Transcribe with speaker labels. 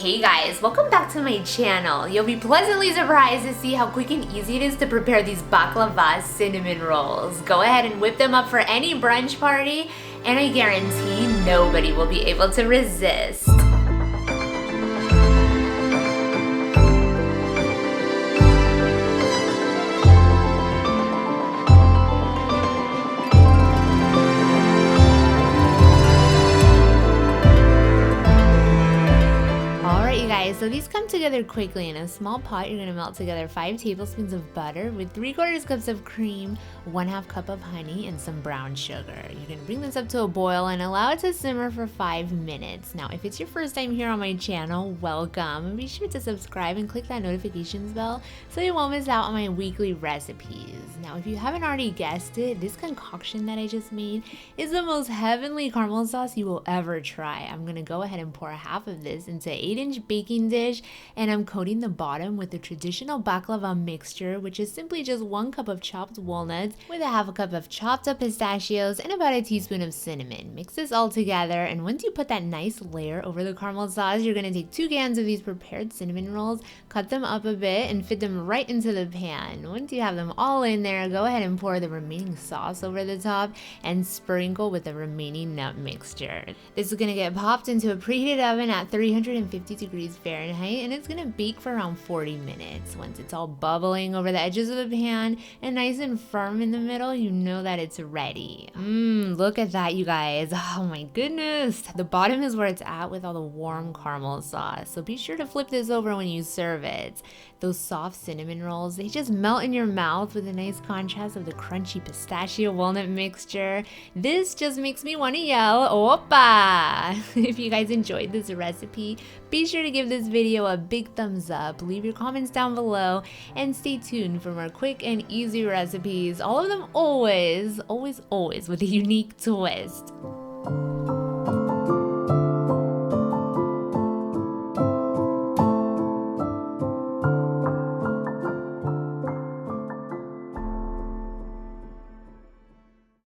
Speaker 1: Hey guys, welcome back to my channel. You'll be pleasantly surprised to see how quick and easy it is to prepare these Baklava Cinnamon Rolls. Go ahead and whip them up for any brunch party, and I guarantee nobody will be able to resist. So these come together quickly. In a small pot, you're gonna melt together 5 tablespoons of butter with 3/4 cups of cream, 1/2 cup of honey, and some brown sugar. You can bring this up to a boil and allow it to simmer for 5 minutes. Now, if it's your first time here on my channel, welcome. And be sure to subscribe and click that notifications bell so you won't miss out on my weekly recipes. Now, if you haven't already guessed it, this concoction that I just made is the most heavenly caramel sauce you will ever try. I'm gonna go ahead and pour half of this into 8-inch baking dish, and I'm coating the bottom with the traditional baklava mixture, which is simply just 1 cup of chopped walnuts with 1/2 cup of chopped up pistachios and about 1 teaspoon of cinnamon. Mix this all together, and once you put that nice layer over the caramel sauce, you're going to take 2 cans of these prepared cinnamon rolls, cut them up a bit, and fit them right into the pan. Once you have them all in there, go ahead and pour the remaining sauce over the top and sprinkle with the remaining nut mixture. This is going to get popped into a preheated oven at 350 degrees Fahrenheit, and it's gonna bake for around 40 minutes. Once it's all bubbling over the edges of the pan and nice and firm in the middle, you know that it's ready. Look at that, you guys. Oh my goodness. The bottom is where it's at with all the warm caramel sauce, so be sure to flip this over when you serve it. Those soft cinnamon rolls, they just melt in your mouth with a nice contrast of the crunchy pistachio walnut mixture. This just makes me want to yell, Oppa! If you guys enjoyed this recipe, be sure to give this video a big thumbs up, leave your comments down below, and stay tuned for more quick and easy recipes. All of them always with a unique twist.